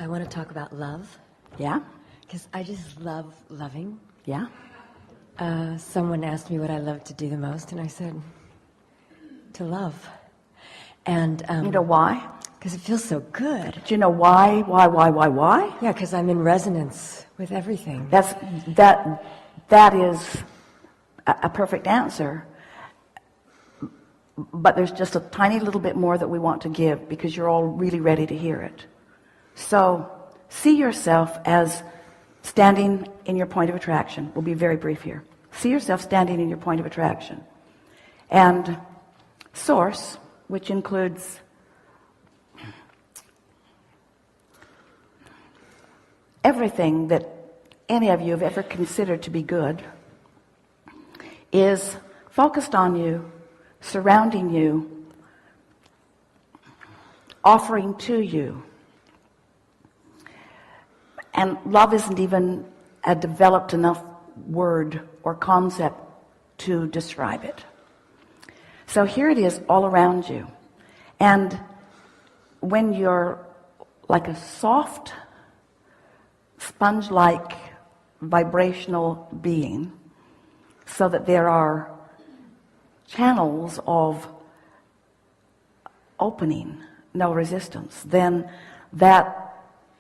I want to talk about love. Yeah? Because I just love loving. Yeah? Someone asked me what I love to do the most, and I said, to love. And you know why? Because it feels so good. Do you know why? Why? Yeah, because I'm in resonance with everything. That is a perfect answer. But there's just a tiny little bit more that we want to give because you're all really ready to hear it. So see yourself as standing in your point of attraction. We'll be very brief here. See yourself standing in your point of attraction. And source, which includes everything that any of you have ever considered to be good, is focused on you, surrounding you, offering to you. And love isn't even a developed enough word or concept to describe it. So here it is all around you. And when you're like a soft, sponge-like vibrational being, so that there are channels of opening, no resistance, then that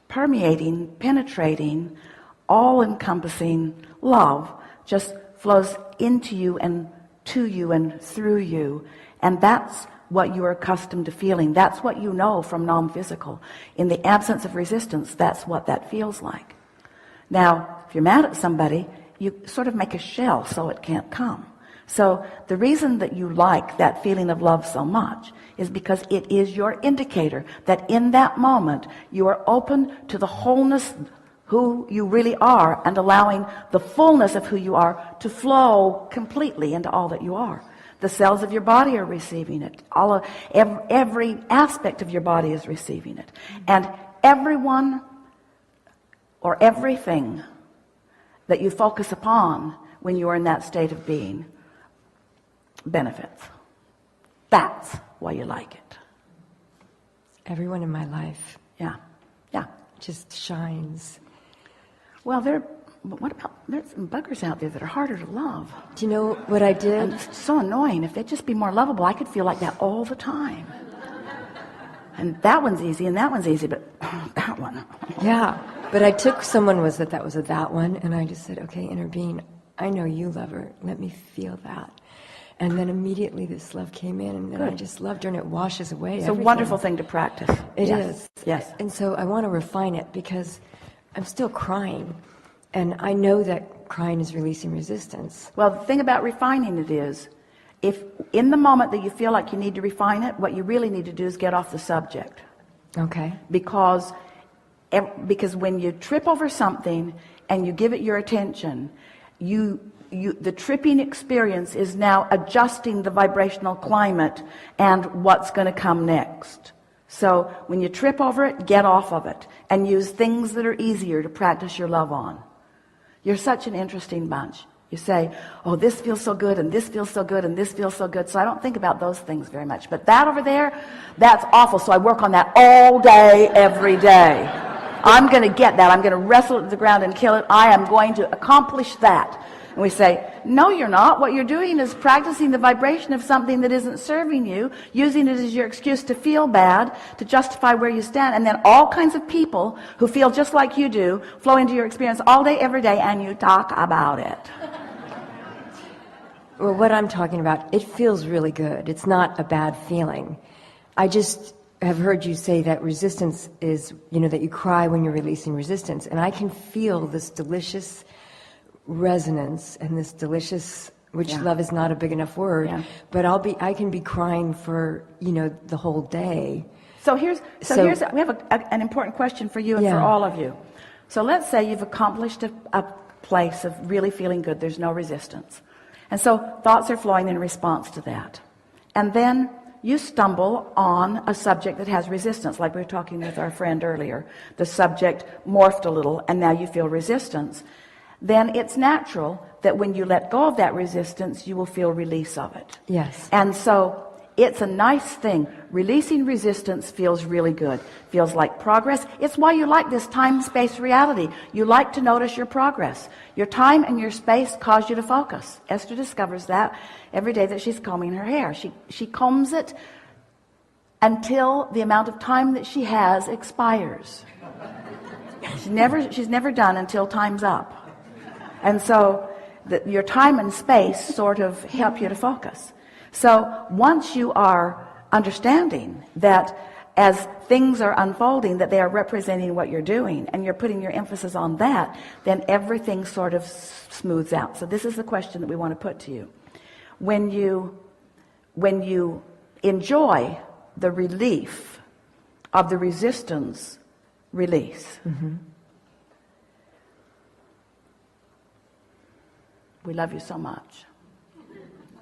permeating, penetrating, all-encompassing love just flows into you and to you and through you. And that's what you're accustomed to feeling. That's what you know from non-physical. In the absence of resistance, that's what that feels like. Now, if you're mad at somebody, you sort of make a shell so it can't come. So the reason that you like that feeling of love so much is because it is your indicator that in that moment you are open to the wholeness, who you really are, and allowing the fullness of who you are to flow completely into all that you are. The cells of your body are receiving it. Every aspect of your body is receiving it. And everyone or everything that you focus upon when you are in that state of being benefits. That's why you like it. Everyone in my life. Yeah. Just shines. Well, there's some buggers out there that are harder to love. Do you know what I did? And it's so annoying. If they'd just be more lovable, I could feel like that all the time. And that one's easy and that one's easy, but that one. Yeah, but I took someone that was that one, and I just said, okay, inner being, I know you love her. Let me feel that. And then immediately this love came in, and then I just loved her, and it washes away It's everything. a wonderful thing to practice. It is. Yes. And so I want to refine it because I'm still crying, and I know that crying is releasing resistance. Well, the thing about refining it is, if in the moment that you feel like you need to refine it, what you really need to do is get off the subject. Okay. Because when you trip over something and you give it your attention, the tripping experience is now adjusting the vibrational climate and what's going to come next. So when you trip over it, get off of it and use things that are easier to practice your love on. You're such an interesting bunch. You say, oh, this feels so good, and this feels so good, and this feels so good. So I don't think about those things very much. But that over there, that's awful. So I work on that all day, every day. I'm going to get that. I'm going to wrestle it to the ground and kill it. I am going to accomplish that. And we say, no, you're not. What you're doing is practicing the vibration of something that isn't serving you, using it as your excuse to feel bad, to justify where you stand. And then all kinds of people who feel just like you do flow into your experience all day, every day, and you talk about it. Well, what I'm talking about, it feels really good. It's not a bad feeling. I just have heard you say that resistance is, that you cry when you're releasing resistance. And I can feel this delicious resonance and this delicious, which love is not a big enough word, but I can be crying for, the whole day. So we have an important question for you and for all of you. So let's say you've accomplished a place of really feeling good. There's no resistance. And so thoughts are flowing in response to that. And then you stumble on a subject that has resistance, like we were talking with our friend earlier. The subject morphed a little, and now you feel resistance. Then it's natural that when you let go of that resistance, you will feel release of it. Yes. And so It's a nice thing. Releasing resistance feels really good. Feels like progress. It's why you like this time-space reality. You like to notice your progress. Your time and your space cause you to focus. Esther discovers that every day that she's combing her hair. She combs it until the amount of time that she has expires. She's never done until time's up. And so your time and space sort of help you to focus. So once you are understanding that as things are unfolding, that they are representing what you're doing, and you're putting your emphasis on that, then everything sort of smooths out. So this is the question that we want to put to you. When you enjoy the relief of the resistance release, we love you so much.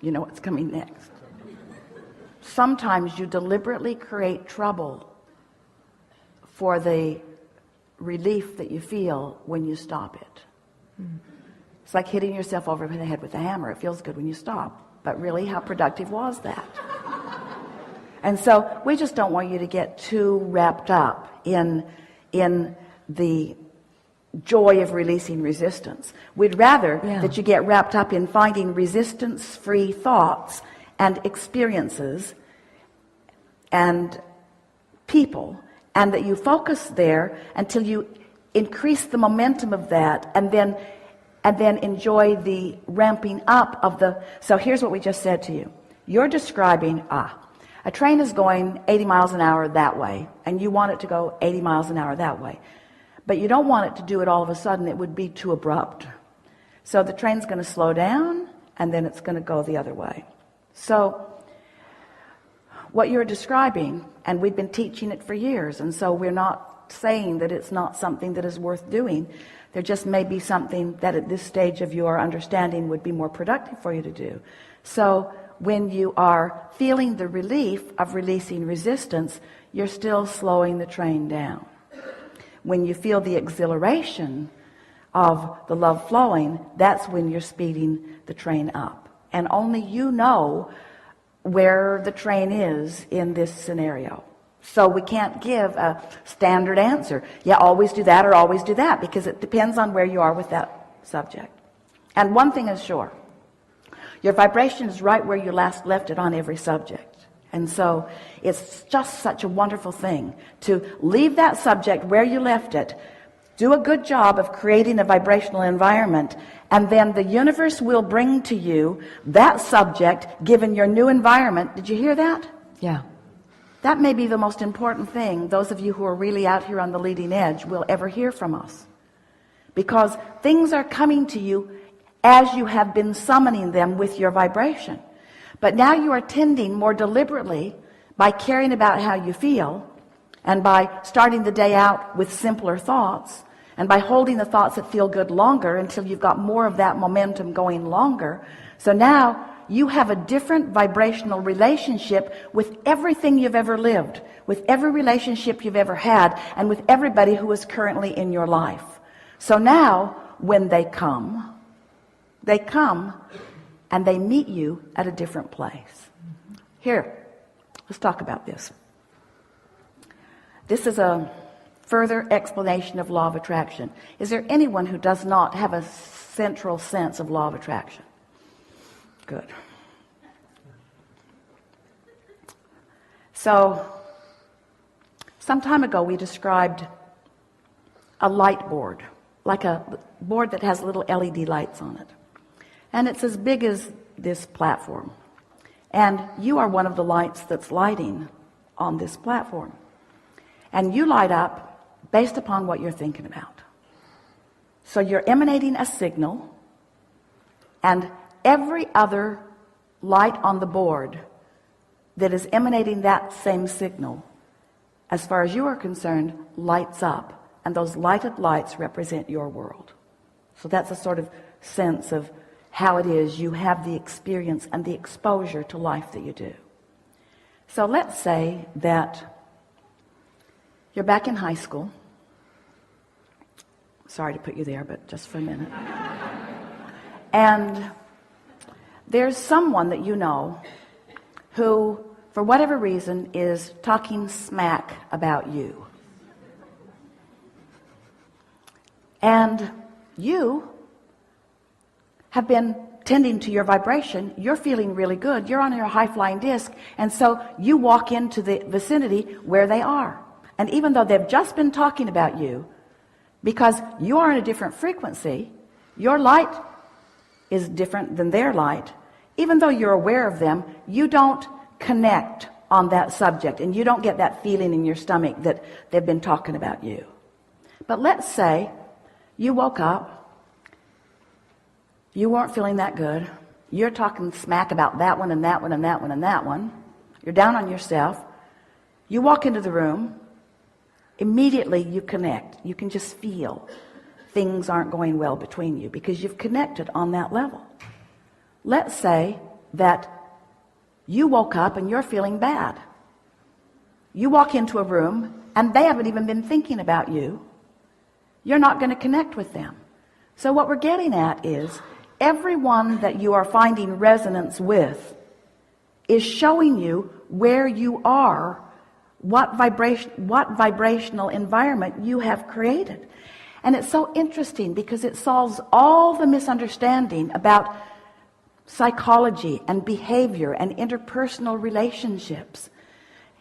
You know what's coming next. Sometimes you deliberately create trouble for the relief that you feel when you stop it. It's like hitting yourself over the head with a hammer. It feels good when you stop, but really, how productive was that? And so we just don't want you to get too wrapped up in the joy of releasing resistance. We'd rather that you get wrapped up in finding resistance-free thoughts and experiences and people, and that you focus there until you increase the momentum of that, and then enjoy the ramping up of the. So here's what we just said to you. You're describing a train is going 80 miles an hour that way, and you want it to go 80 miles an hour that way. But you don't want it to do it all of a sudden. It would be too abrupt. So the train's going to slow down, and then it's going to go the other way. So what you're describing, and we've been teaching it for years, and so we're not saying that it's not something that is worth doing. There just may be something that at this stage of your understanding would be more productive for you to do. So when you are feeling the relief of releasing resistance, you're still slowing the train down. When you feel the exhilaration of the love flowing, that's when you're speeding the train up. And only you know where the train is in this scenario. So we can't give a standard answer. Yeah, always do that or always do that, because it depends on where you are with that subject. And one thing is sure, your vibration is right where you last left it on every subject. And so it's just such a wonderful thing to leave that subject where you left it, do a good job of creating a vibrational environment, and then the universe will bring to you that subject given your new environment. Did you hear that? Yeah. That may be the most important thing those of you who are really out here on the leading edge will ever hear from us. Because things are coming to you as you have been summoning them with your vibration. But now you are tending more deliberately by caring about how you feel, and by starting the day out with simpler thoughts, and by holding the thoughts that feel good longer until you've got more of that momentum going longer. So now you have a different vibrational relationship with everything you've ever lived, with every relationship you've ever had, and with everybody who is currently in your life. So now when they come and they meet you at a different place. Here, let's talk about this. This is a further explanation of law of attraction. Is there anyone who does not have a central sense of law of attraction? Good. So, some time ago we described a light board, like a board that has little LED lights on it. And it's as big as this platform. And you are one of the lights that's lighting on this platform. And you light up based upon what you're thinking about. So you're emanating a signal, and every other light on the board that is emanating that same signal, as far as you are concerned, lights up. And those lighted lights represent your world. So that's a sort of sense of how it is you have the experience and the exposure to life that you do. So let's say that you're back in high school. Sorry to put you there, but just for a minute. And there's someone that you know who, for whatever reason, is talking smack about you. And you have been tending to your vibration. You're feeling really good. You're on your high-flying disc. And so you walk into the vicinity where they are. And even though they've just been talking about you, because you are in a different frequency, your light is different than their light. Even though you're aware of them, you don't connect on that subject, and you don't get that feeling in your stomach that they've been talking about you. But let's say you woke up, you weren't feeling that good, you're talking smack about that one and that one and that one and that one, you're down on yourself, you walk into the room, immediately you connect. You can just feel things aren't going well between you because you've connected on that level. Let's say that you woke up and you're feeling bad. You walk into a room and they haven't even been thinking about you. You're not going to connect with them. So what we're getting at is everyone that you are finding resonance with is showing you where you are, what vibrational environment you have created. And it's so interesting because it solves all the misunderstanding about psychology and behavior and interpersonal relationships.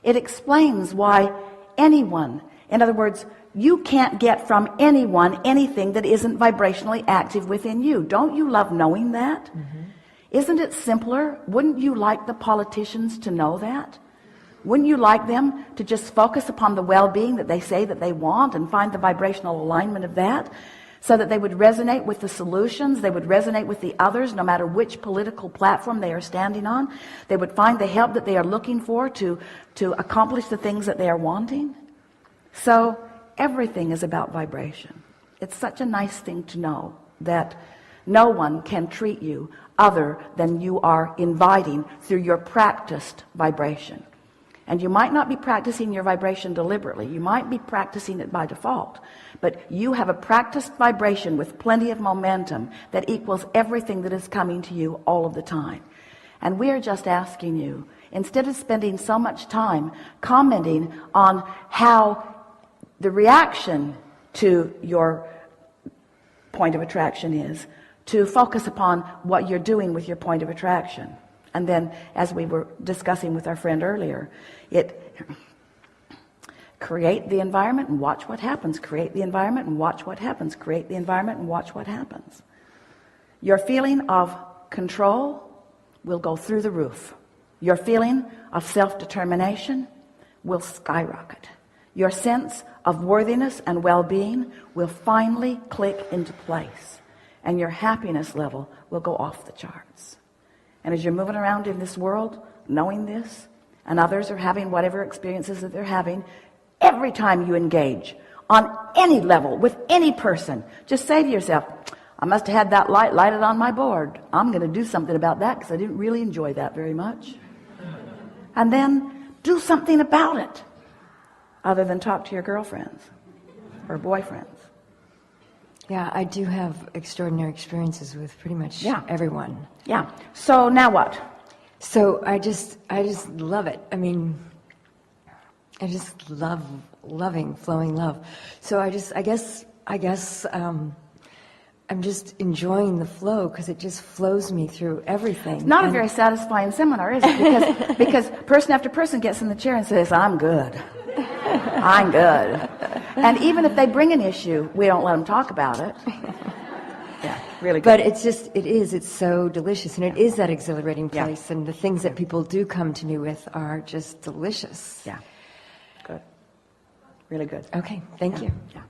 It explains why anyone, in other words, you can't get from anyone anything that isn't vibrationally active within you. Don't you love knowing that? Mm-hmm. Isn't it simpler? Wouldn't you like the politicians to know that? Wouldn't you like them to just focus upon the well-being that they say that they want and find the vibrational alignment of that, so that they would resonate with the solutions, they would resonate with the others, no matter which political platform they are standing on? They would find the help that they are looking for to accomplish the things that they are wanting. So everything is about vibration. It's such a nice thing to know that no one can treat you other than you are inviting through your practiced vibration. And you might not be practicing your vibration deliberately. You might be practicing it by default. But you have a practiced vibration with plenty of momentum that equals everything that is coming to you all of the time. And we are just asking you, instead of spending so much time commenting on how the reaction to your point of attraction is, to focus upon what you're doing with your point of attraction. And then, as we were discussing with our friend earlier, create the environment and watch what happens. Create the environment and watch what happens. Create the environment and watch what happens. Your feeling of control will go through the roof. Your feeling of self-determination will skyrocket. Your sense of worthiness and well-being will finally click into place. And your happiness level will go off the charts. And as you're moving around in this world, knowing this, and others are having whatever experiences that they're having, every time you engage on any level with any person, just say to yourself, I must have had that light lighted on my board. I'm going to do something about that because I didn't really enjoy that very much. And then do something about it, other than talk to your girlfriends or boyfriends. Yeah, I do have extraordinary experiences with pretty much everyone. Yeah. So now what? So I just love it. I mean, I just love loving, flowing love. So I guess I'm just enjoying the flow because it just flows me through everything. It's not a very satisfying seminar, is it? Because person after person gets in the chair and says, I'm good. I'm good. And even if they bring an issue, we don't let them talk about it. Yeah, really good. But it's so delicious, and it is that exhilarating place, and the things that people do come to me with are just delicious. Yeah, good. Really good. Okay, thank you. Yeah.